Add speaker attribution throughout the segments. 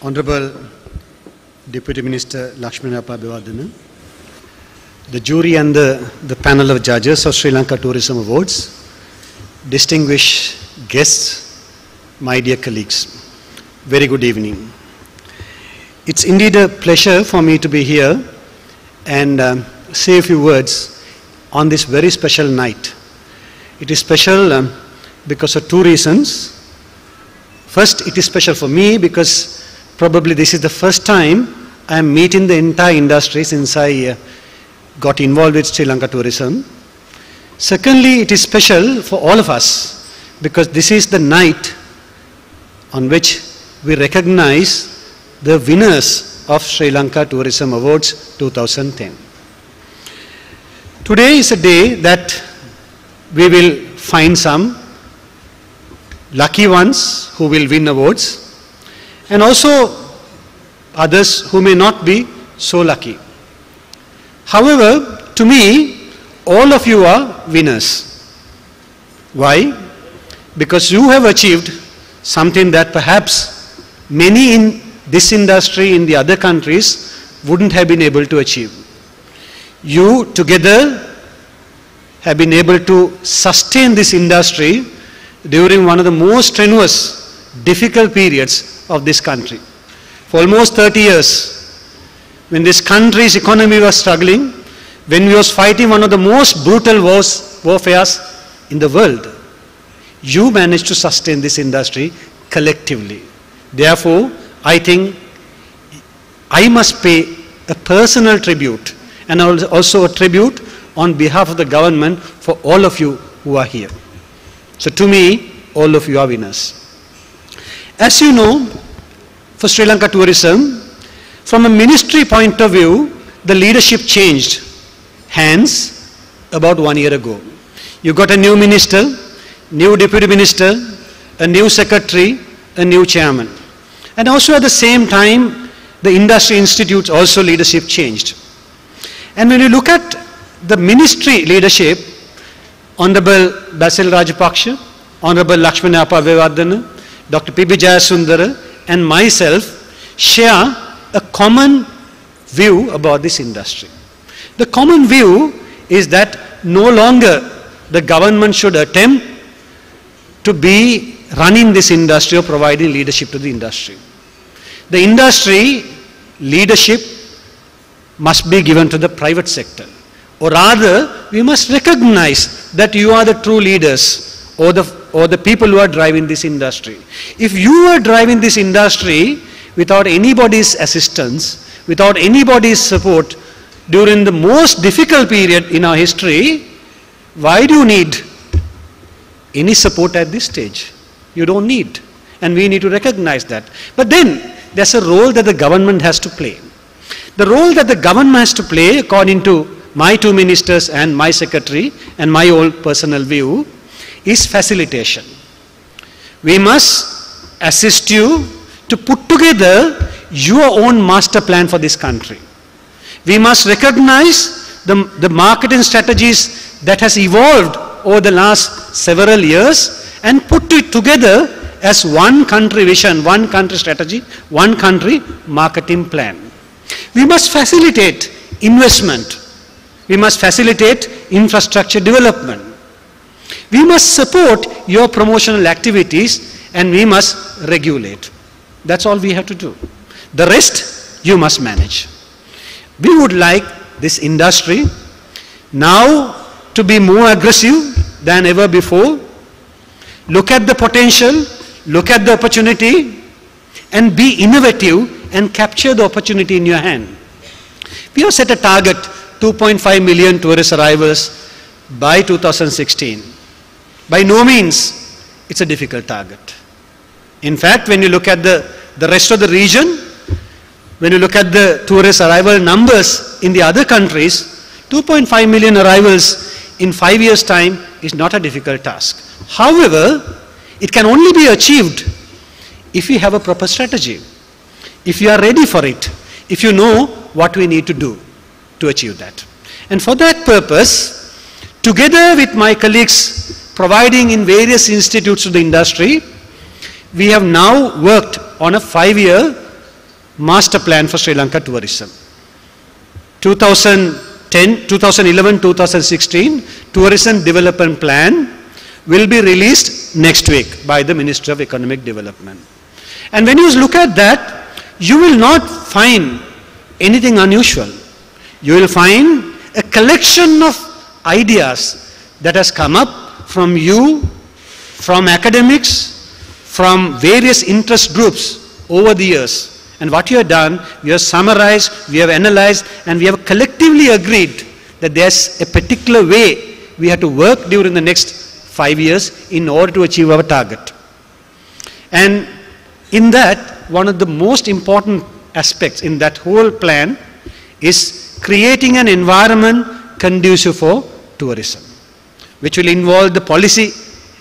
Speaker 1: Honorable Deputy Minister Nalaka Godahewa, the jury and the panel of judges of Sri Lanka Tourism Awards, distinguished guests, my dear colleagues, very good evening. It's indeed a pleasure for me to be here and say a few words on this very special night. It is special because of two reasons. First, it is special for me because probably this is the first time I am meeting the entire industry since I got involved with Sri Lanka tourism. Secondly, it is special for all of us because this is the night on which we recognize the winners of Sri Lanka Tourism Awards 2010. Today is a day that we will find some lucky ones who will win awards and also others who may not be so lucky. However, to me, all of you are winners. Why? Because you have achieved something that perhaps many in this industry in the other countries wouldn't have been able to achieve. You together have been able to sustain this industry during one of the most strenuous, difficult periods of this country. For almost 30 years, when this country's economy was struggling, when we was fighting one of the most brutal warfares in the world, you managed to sustain this industry collectively. Therefore, I think I must pay a personal tribute and also a tribute on behalf of the government for all of you who are here. So to me, all of you are winners. As you know, for Sri Lanka tourism, from a ministry point of view, the leadership changed hands about 1 year ago. You got a new minister, new deputy minister, a new secretary, a new chairman. And also at the same time, the industry institutes also leadership changed. And when you look at the ministry leadership, Honorable Basil Rajapaksa, Honorable Lakshmana Appavevardhana, Dr. P.B. Jayasundara, and myself share a common view about this industry. The common view is that no longer the government should attempt to be running this industry or providing leadership to the industry. The industry leadership must be given to the private sector. Or rather, we must recognize that you are the true leaders or the people who are driving this industry. If you are driving this industry without anybody's assistance, without anybody's support during the most difficult period in our history, why do you need any support at this stage? You don't need. And we need to recognize that. But then, there's a role that the government has to play. The role that the government has to play, according to my two ministers and my secretary and my own personal view, is facilitation. We must assist you to put together your own master plan for this country. We must recognize the marketing strategies that has evolved over the last several years and put it together as one country vision, one country strategy, one country marketing plan. We must facilitate investment. We must facilitate infrastructure development. We must support your promotional activities and we must regulate. That's all we have to do. The rest you must manage. We would like this industry now to be more aggressive than ever before. Look at the potential, look at the opportunity and be innovative and capture the opportunity in your hand. We have set a target 2.5 million tourist arrivals by 2016. By no means, it's a difficult target. In fact, when you look at the rest of the region, when you look at the tourist arrival numbers in the other countries, 2.5 million arrivals in 5 years' time is not a difficult task. However, it can only be achieved if we have a proper strategy, if you are ready for it, if you know what we need to do to achieve that. And for that purpose, together with my colleagues providing in various institutes to the industry, we have now worked on a 5-year master plan for Sri Lanka tourism. 2011-2016 tourism development plan will be released next week by the Ministry of Economic Development. And when you look at that, you will not find anything unusual. You will find a collection of ideas that has come up from you, from academics, from various interest groups over the years. And what you have done, we have summarized, we have analyzed, and we have collectively agreed that there's a particular way we have to work during the next 5 years in order to achieve our target. And in that, one of the most important aspects in that whole plan is creating an environment conducive for tourism, which will involve the policy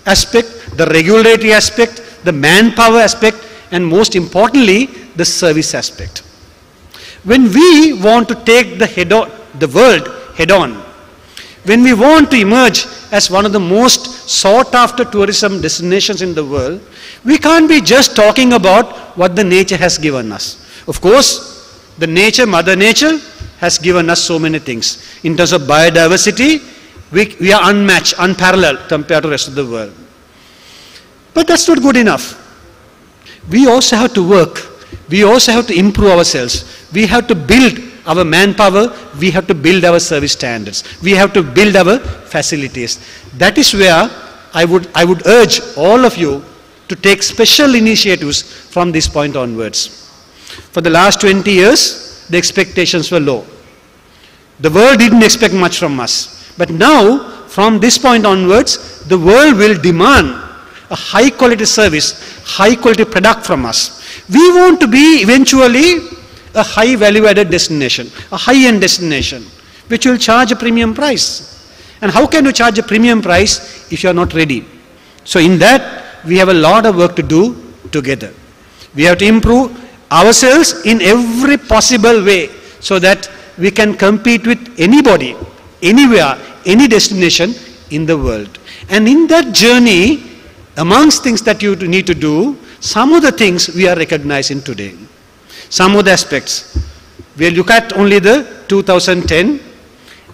Speaker 1: aspect, the regulatory aspect, the manpower aspect, and most importantly, the service aspect. When we want to take the world head-on, when we want to emerge as one of the most sought-after tourism destinations in the world, we can't be just talking about what the nature has given us. Of course, the nature, Mother Nature, has given us so many things. In terms of biodiversity, we are unmatched, unparalleled compared to the rest of the world. But that's not good enough. We also have to work. We also have to improve ourselves. We have to build our manpower. We have to build our service standards. We have to build our facilities. That is where I would urge all of you to take special initiatives from this point onwards. For the last 20 years, the expectations were low. The world didn't expect much from us. But now, from this point onwards, the world will demand a high quality service, high quality product from us. We want to be eventually a high value added destination, a high end destination, which will charge a premium price. And how can you charge a premium price if you are not ready? So in that, we have a lot of work to do together. We have to improve ourselves in every possible way so that we can compete with anybody, anywhere, any destination in the world. And in that journey, amongst things that you need to do, some of the things we are recognizing today. Some of the aspects. We look at only the 2010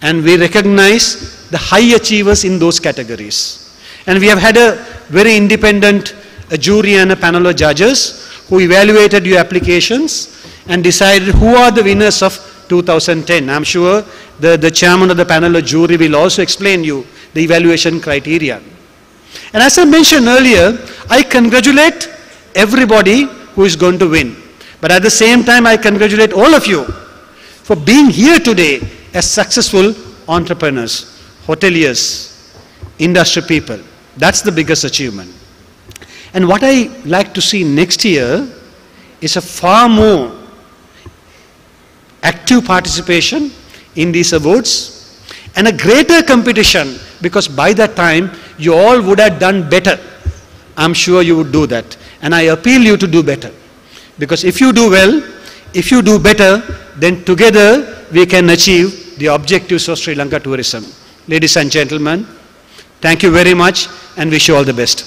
Speaker 1: and we recognize the high achievers in those categories. And we have had a very independent jury and a panel of judges who evaluated your applications and decided who are the winners of 2010. I'm sure the chairman of the panel of jury will also explain you the evaluation criteria. And as I mentioned earlier, I congratulate everybody who is going to win. But at the same time, I congratulate all of you for being here today as successful entrepreneurs, hoteliers, industry people. That's the biggest achievement. And what I like to see next year is a far more active participation in these awards and a greater competition, because by that time you all would have done better. I'm sure you would do that. And I appeal you to do better. Because if you do well, if you do better, then together we can achieve the objectives of Sri Lanka tourism. Ladies and gentlemen, thank you very much and wish you all the best.